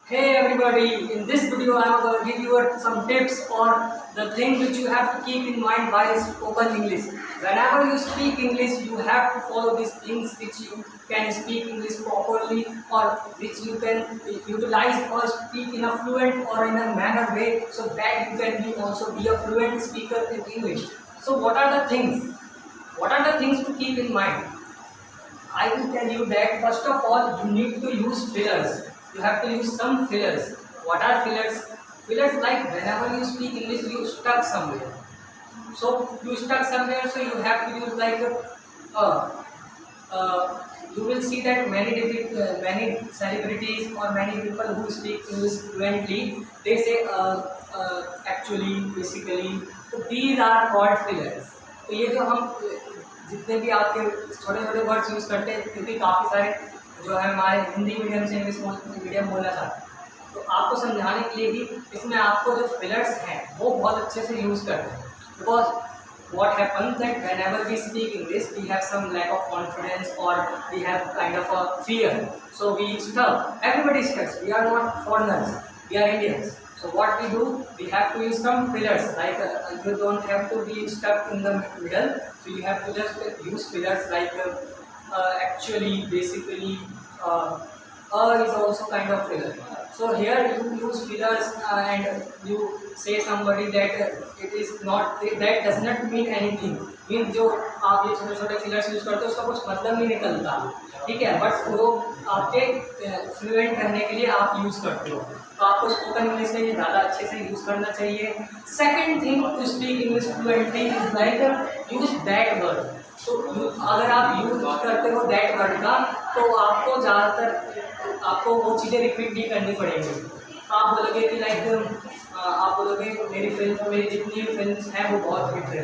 Hey everybody, in this video I am going to give you some tips on the thing which you have to keep in mind while spoken English. Whenever you speak English, you have to follow these things which you can speak English properly or which you can utilize or speak in a fluent or in a manner way so that you can also be a fluent speaker in English. So what are the things? What are the things to keep in mind? I will tell you that first of all you need to use fillers. You have to use some fillers. What are fillers? Fillers like whenever you speak English you stuck somewhere. So you stuck somewhere, so you have to use like you will see that many celebrities or many people who speak English fluently they say actually, basically. So these are called fillers. तो ये जो हम जितने भी आपके छोटे छोटे words use करते हैं क्योंकि काफ़ी सारे जो है हमारे हिंदी मीडियम से इंग्लिश मीडियम बोलना चाहते हैं, तो आपको समझाने के लिए भी इसमें आपको जो फिलर्स हैं वो बहुत अच्छे से यूज़ करते हैं. Because what happens that whenever we speak English we have some lack of confidence or we have kind of a fear, so we stuck. Everybody stuck. We are not foreigners, we are Indians. So what we do, we have to use some fillers like you don't have to be stuck in the middle, so you have to just use fillers like actually, basically, is also kind of filler. So here you use fillers and you say somebody that it is not, that does not mean anything. Mean जो आप ये छोटे छोटे fillers use करते हो उसका कुछ मतलब नहीं निकलता, ठीक है, बट वो आपके फ्लुएंट रहने के लिए आप यूज़ करते हो. तो आपको स्पोकन इंग्लिश में ये ज़्यादा अच्छे से यूज़ करना चाहिए. Second thing to speak English fluently is like use that word. तो अगर आप यूज करते हो दैट वर्ड का तो आपको ज़्यादातर आपको वो चीज़ें रिपीट नहीं करनी पड़ेंगी. आप बोलोगे कि लाइक आप बोलोगे मेरी जितनी फिल्म हैं वो बहुत हिट है,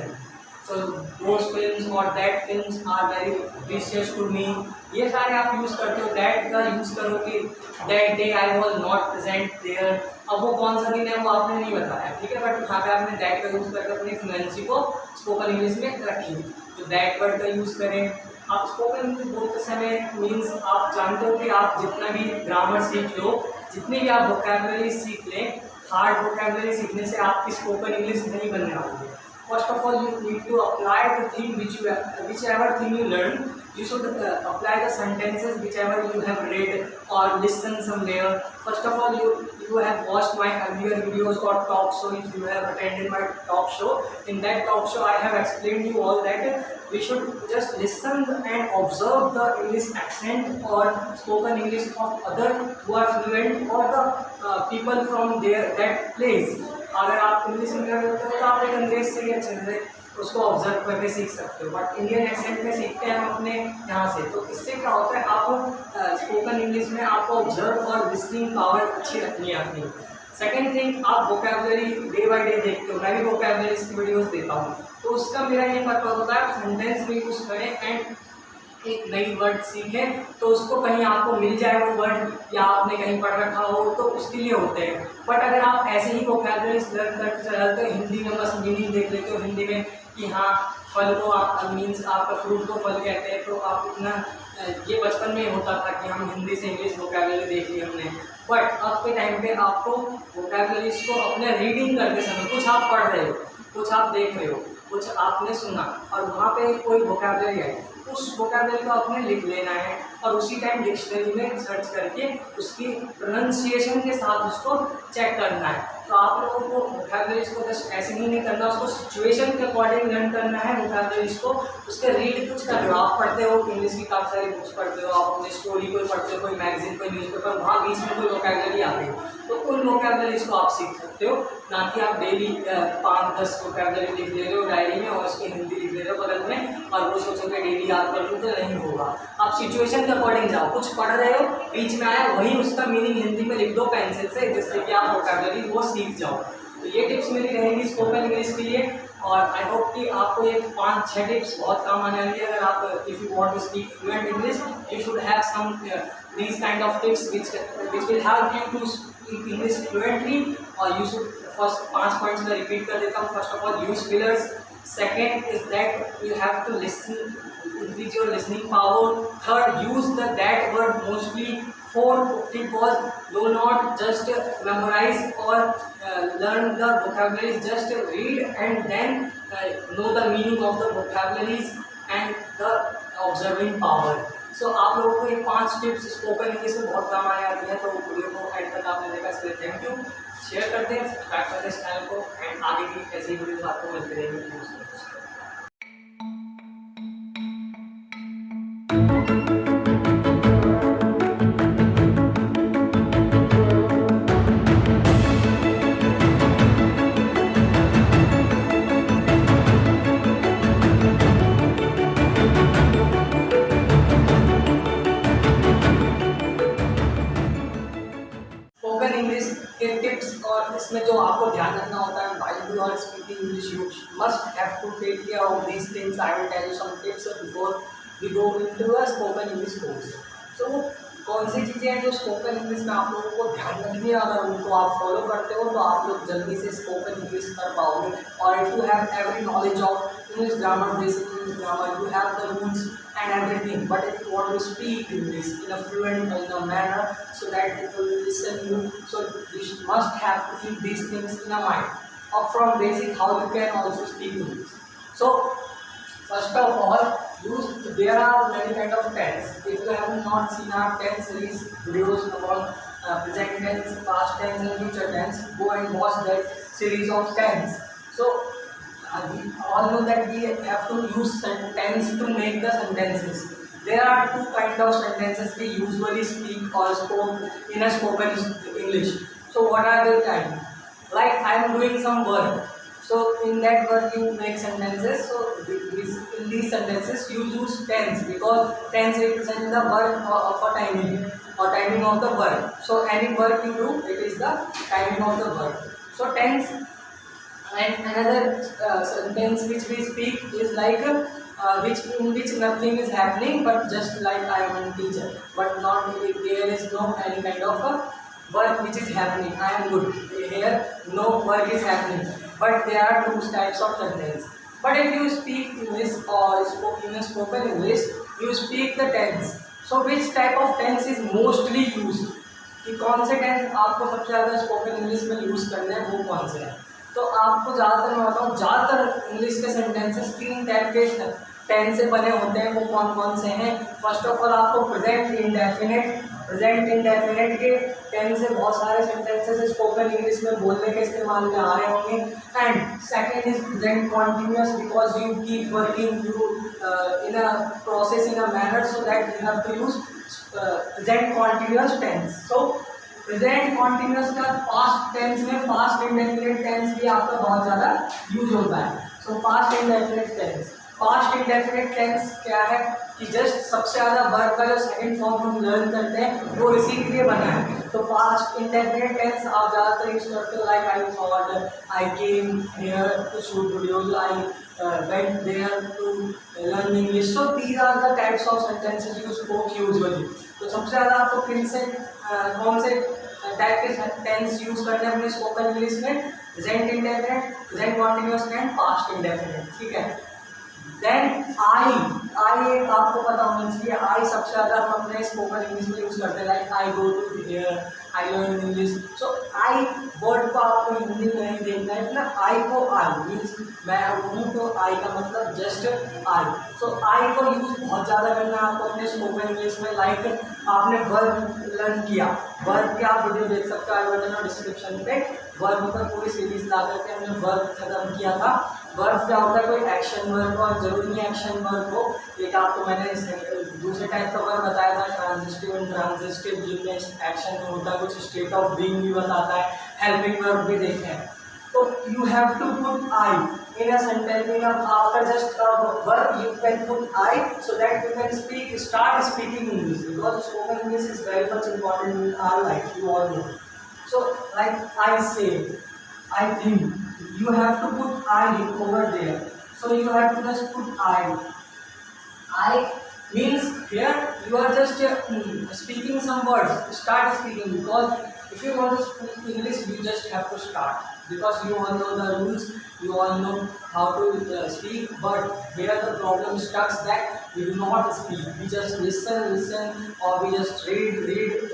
सो दोज फिल्म और that film are very precious to me. ये सारे आप यूज़ करते हो. दैट का यूज़ करो कि that day I was not present there. अब वो कौन सा दिन है वो आपने नहीं बताया, ठीक है, बट यहाँ पे आपने दैट का यूज़ करके अपनी फ्लुएंसी को स्पोकन इंग्लिश में रखी. तो दैट वर्ड का यूज़ करें. आप स्पोकन इंग्लिश बोलते समय मीन्स आप जानते हो कि आप जितना भी ग्रामर सीख लो, जितनी भी आप वोकैबुलरी सीख लें, हार्ड वोकैबुलरी सीखने से आपकी स्पोकन इंग्लिश नहीं बनने वाली है. First of all, you need to apply the thing whichever thing you learn. You should apply the sentences whichever you have read or listened somewhere. First of all, you have watched my earlier videos or talk show. If you have attended my talk show, in that talk show I have explained you all that we should just listen and observe the English accent or spoken English of other who are fluent or the people from that place. अगर आप English में करते हो तो आप एक अंग्रेज से ही अच्छे से उसको ऑब्जर्व करके सीख सकते हो, बट इंडियन एक्सेंट में सीखते हैं हम अपने यहाँ से. तो इससे क्या होता है, आप स्पोकन इंग्लिश में आपको ऑब्जर्व और लिसनिंग पावर अच्छी रखनी आती है. सेकेंड थिंग, आप वोकैबुलरी डे बाय डे देखते हो. मैं भी वोकैबुलरी की वीडियोस देता हूँ, तो उसका मेरा ये पर्पज होता है सेंटेंस में यूज़ करें एंड एक नई वर्ड सीखें तो उसको कहीं आपको मिल जाए वो वर्ड या आपने कहीं पढ़ रखा हो तो उसके लिए होते हैं. बट अगर आप ऐसे ही वोकैबुलरी लर्न करते चलते हो, हिंदी में बस मीनिंग देख लेते हो हिंदी में कि हाँ फल को आप मीन्स आपका फ्रूट को फल कहते हैं, तो आप इतना ये बचपन में होता था कि हम हिंदी से इंग्लिश वोकैबुलरी देख ली हमने. बट अब के टाइम पे आपको वोकैबुलरीज को अपने रीडिंग करते समय, कुछ आप पढ़ रहे हो, कुछ आप देख रहे हो, कुछ आपने सुना और वहाँ पे कोई वोकैबुलरी आई, उस वोकैबुलरी को आपने लिख लेना है और उसी टाइम डिक्शनरी में सर्च करके उसकी प्रोनाउंसिएशन के साथ उसको चेक करना है. तो आप लोगों को वोकैबुलरीज को जस्ट ऐसे ही नहीं करना, उसको सिचुएशन के अकॉर्डिंग लर्न करना है. वोकैबुलरीज को उसके रीड कुछ कर रहे हो, आप पढ़ते हो इंग्लिश की काफ़ी सारी बुक्स पढ़ते हो, आप अपनी स्टोरी कोई पढ़ते हो, कोई मैगजीन, कोई न्यूज़पेपर, वहाँ बीच में कोई वोकैबुलरी आ गई तो उन वोकैबुलरीज को आप सीख सकते हो. ना कि आप डेली 5-10 वोकैबुलरी लिख ले रहे हो डायरी में और उसकी हिंदी लिख ले रहे हो बगल में और वो सोचोगे डेली याद कर लूँ, तो नहीं होगा. आप सिचुएशन के अकॉर्डिंग जाओ, कुछ पढ़ रहे हो बीच में आया वही उसका मीनिंग हिंदी में लिख दो पेंसिल से, जिससे कि आप वोकैबुलरी वो सीख जाओ. तो ये टिप्स मेरी रहेंगी स्पोकन इंग्लिश के लिए और आई होप कि आपको ये 5-6 टिप्स बहुत काम आने वाली है. अगर आप if you want to speak fluent English you should have some these kind of tips which will help you to speak English fluently. और यू शुड फर्स्ट 5 पॉइंट्स में रिपीट कर देता हूँ. First of all, use fillers. Second is that you have to listen, increase your listening power. Third, use the that word mostly Fourth tip was, do not just memorize or learn the vocabularies, just read and then know the meaning of the vocabularies and the observing power. So आप लोगों को ये 5 tips spoken English में बहुत काम आने वाली है, तो वीडियो को एंड तक आपने देखा, इसके लिए थैंक यू। शेयर करते हैं, सब्सक्राइब करते हैं इस चैनल को, एंड आगे की ऐसी वीडियोस आपको मिलती रहेंगी। स्पोकन इंग्लिश के टिप्स और इसमें जो आपको ध्यान रखना होता है, while you are speaking English you must have to take care of these things. I will tell you some tips before we go into a spoken English course. So कौन सी चीज़ें हैं जो स्पोकन इंग्लिश में आप लोगों को ध्यान रखनी है, अगर उनको आप फॉलो करते हो तो आप लोग जल्दी से स्पोकन इंग्लिश कर पाओगे। और if you have every knowledge of English grammar, basic English grammar, you have the rules and everything. But if you want to speak English in a fluent in a manner so that people will listen you, so you must have to keep these things in your mind. Or from basic, how you can also speak English. So first of all, there are many kind of tense. If you have not seen our tense series videos about present tense, past tense and future tense, go and watch that series of tense. So we all know that we have to use tense to make the sentences. There are two kind of sentences we usually speak or spoke in a spoken English. So what are the kind? Like I am doing some work. So in that work you make sentences. So in these sentences you use tense, because tense represents the verb of a timing or timing of the verb. So any work you do, it is the timing of the verb. So tense. And another sentence which we speak is like in which nothing is happening, but just like I am a teacher, but not there is no any kind of a work which is happening. I am good. Here no work is happening, but there are two types of sentence. But if you speak English or in a spoken English, you speak the tense. So which type of tense is mostly used? कि कौन से tense आपको सबसे ज़्यादा spoken English में use करना है, वो कौन से हैं? तो आपको ज़्यादातर मैं बताऊँ, ज़्यादातर इंग्लिश के सेंटेंसेस 3 टाइप के टेंस से बने होते हैं। वो कौन कौन से हैं? फर्स्ट ऑफ ऑल आपको प्रेजेंट इंडेफिनिट के टेंस से बहुत सारे सेंटेंसेस स्पोकन इंग्लिश में बोलने के इस्तेमाल में आ रहे होंगे। And second is present continuous, because you keep working you in a process in a manner, so that you have to use present continuous tense. So present continuous का past tense में पास्ट इंडेफिनिट टेंस भी आपका बहुत ज़्यादा use होता है। सो past indefinite tense क्या है कि जस्ट सबसे ज़्यादा वर्ब का जो सेकंड फॉर्म हम लर्न करते हैं वो इसी के लिए बना है। तो पास्ट इंडेफिनिट टेंस आप ज़्यादातर यूज करते हो, like I thought, I came here to shoot videos, I went there to learn English. So these are the types of sentences you spoke usually. तो सबसे ज़्यादा आपको किन से कौन से टाइप के टेंस यूज करते हैं अपने स्पोकन इंग्लिश में? Present indefinite, present continuous and past indefinite. ठीक है। देन आई एक आपको पता होना चाहिए, आई सबसे ज़्यादा हम अपने स्पोकन इंग्लिश में यूज़ करते हैं, like I go to here, I learn English. So I word को आपको हिंदी में नहीं देखना है ना, आई को आई मीन्स मैं हूँ, तो आई का मतलब जस्ट आई। सो आई को यूज़ बहुत ज़्यादा करना है आपको अपने स्पोकन इंग्लिश में। लाइक आपने वर्ब लर्न किया, वर्ब के आप वीडियो देख सकते हो, आई बटन और डिस्क्रिप्शन पे वर्ब पर पूरी सीरीज ला करके हमने वर्ब खत्म किया था। वर्ब क्या होता है? कोई एक्शन वर्ब, और जरूरी नहीं एक्शन वर्ब हो। एक आपको मैंने दूसरे टाइप का वर्ब बताया था, ट्रांजिटिव एंड ट्रांजिटिव, जिनमें एक्शन में होता है, कुछ स्टेट ऑफ बीइंग भी बताता है, हेल्पिंग वर्ब भी देखे हैं। तो you have to put I in a sentence, after just a verb you can put I, so that you can start speaking English, because spoken English is very much important in our life, you all know. So like I say, I think, you have to put I over there, so you have to just put I means here you are just speaking some words, start speaking, because if you want to speak English you just have to start, because you all know the rules, you all know how to speak. But here the problem starts that We do not speak. We just listen, or we just read,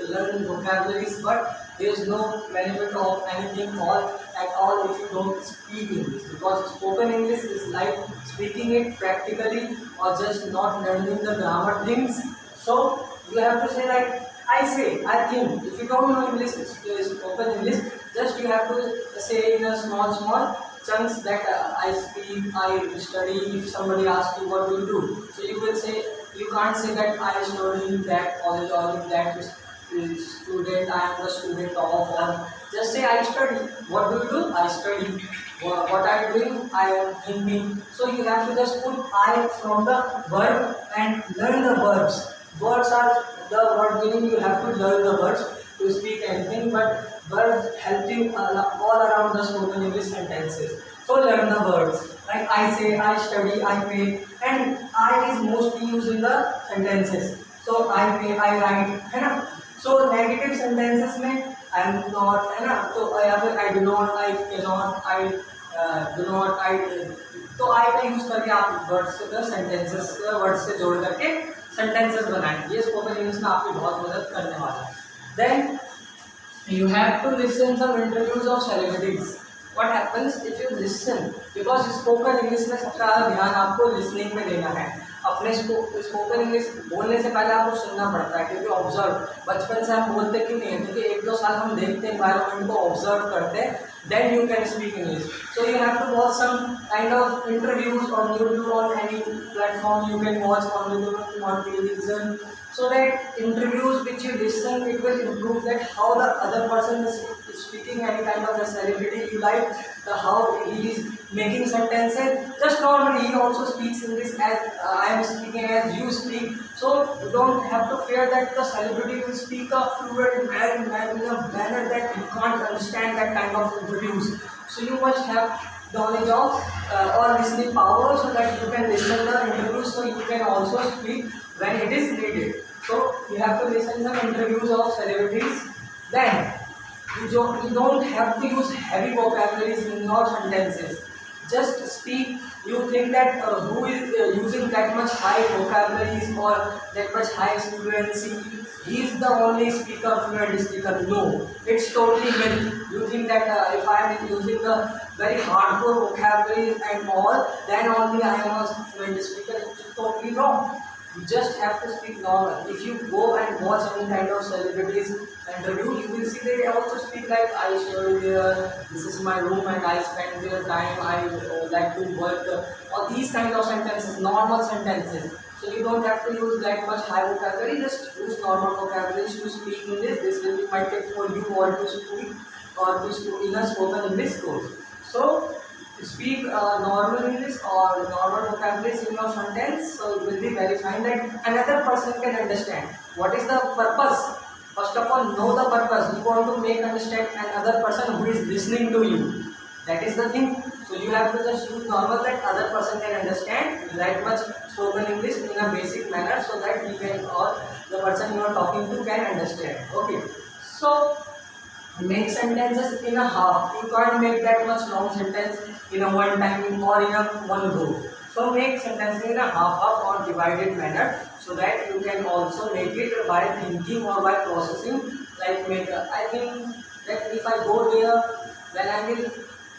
learn vocabularies. But there is no benefit of anything all at all if you don't speak English. Because spoken English is like speaking it practically, or just not learning the grammar things. So you have to say like I say, I think. If you don't know English, spoken English, just you have to say in a small chunks that I speak, I study. If somebody asks you what do you do, so you will say, you can't say that I study in that college or in that student, I am the student of, or just say I study. What do you do? I study. What I am doing? I am thinking. So you have to just put I from the verb and learn the verbs. Words are the word meaning. You have to learn the words to speak anything, but verbs helping all around the spoken English sentences. So learn the words. Like I say, I study, I pay, and I is mostly used in the sentences. So I pay, I write, है ना? So negative sentences में I am not, है ना? तो I do not, I cannot, I do not, I तो I का use करके आप वर्ड्स से सेंटेंसेस वर्ड्स से जोड़ करके सेंटेंसेस बनाएंगे. ये स्पोकन इंग्लिश में आपकी बहुत मदद करने वाला है. Then you have to listen some interviews of celebrities. What happens if you listen? Because spoken English में सबसे ज़्यादा ध्यान आपको listening में देना है. अपने स्पोकन इंग्लिश बोलने से पहले आपको सुनना पड़ता है, क्योंकि ऑब्जर्व बचपन से हम बोलते क्यों नहीं है, क्योंकि 1-2 साल हम देखते हैं, एनवायरनमेंट को ऑब्जर्व करते हैं, then you can speak English. So you have to watch some kind of interviews on YouTube, on any platform you can watch on YouTube, on television. So that interviews which you listen, it will improve that how the other person is speaking, any kind of a celebrity you like, how he is making sentences. Just normally he also speaks English as I am speaking, as you speak. So you don't have to fear that the celebrity will speak a fluent in a manner that you can't understand that kind of interviews. So you must have knowledge of or listening power, so that you can listen the interviews, so you can also speak when it is needed. So you have to listen some interviews of celebrities. Then you don't have to use heavy vocabularies in your sentences. Just speak. You think that who is using that much high vocabularies or that much high fluency, he is the only fluent speaker. No, it's totally myth. You think that if I am using the very hardcore vocabularies and all, then only I am a fluent speaker. It's totally wrong. You just have to speak normal. If you go and watch any kind of celebrities interview, you will see they also speak like I study there, this is my room and I spend there time, I like to work, or these kind of sentences, normal sentences. So you don't have to use that much high vocabulary, just use normal vocabularies to speak English. This will be might take for you or to speak or to speak in a spoken English course. So speak normal English or normal vocabularies in your sentence, so it will be very fine that another person can understand. What is the purpose? First of all, know the purpose. You want to make understand another person who is listening to you. That is the thing. So you have to just use normal that other person can understand that much spoken English in a basic manner, so that he can, or the person you are talking to can understand. Okay. So make sentences in a half. You can't make that much long sentence in a one time or in a one go. So make sentences in a half or divided manner, so that you can also make it by thinking or by processing. Like I think that if I go there, then I will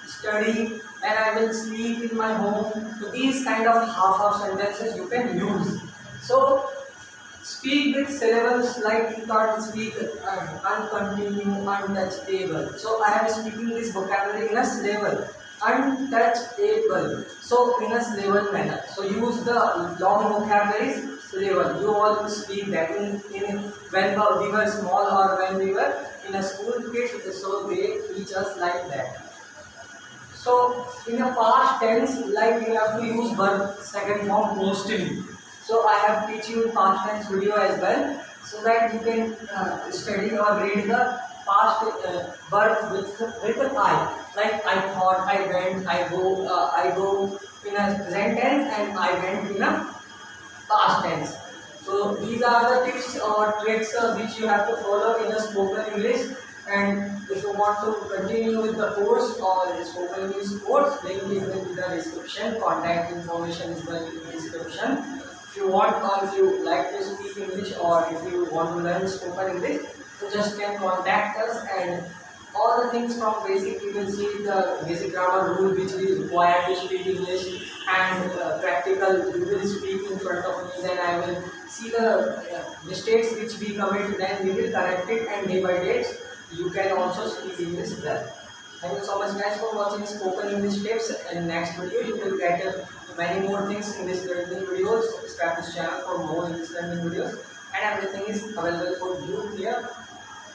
study and I will sleep in my home. So these kind of half sentences you can use. So speak with syllables, like you can't speak uncontinued, untouchable. So I am speaking this vocabulary in a syllable, untouchable. So in a syllable manner. So use the long vocabularies, syllable. You all speak that in when we were small or when we were in a school kids. So they teach us like that. So in a past tense, like you have to use verb second form mostly. So I have teach you past tense video as well, so that you can study or read the past verb with an I. Like I thought, I went, I go in a present tense, and I went in a past tense. So these are the tips or tricks which you have to follow in a spoken English. And if you want to continue with the course or the spoken English course, link is in the description. Contact information is in the description. If you want or if you like to speak English or if you want to learn spoken English, so just can contact us, and all the things from basic you will see the basic grammar rule which we require to speak English, and practical you will speak in front of me, then I will see the mistakes which we commit, then we will correct it, and day by day you can also speak English well. Thank you so much guys for watching spoken English tips. In next video you will get many more things English learning videos. Subscribe this channel for more English learning videos, and everything is available for you here.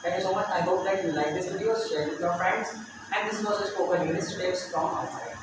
Thank you so much. I hope that you like this video, share it with your friends, and this was a spoken English tips from outside.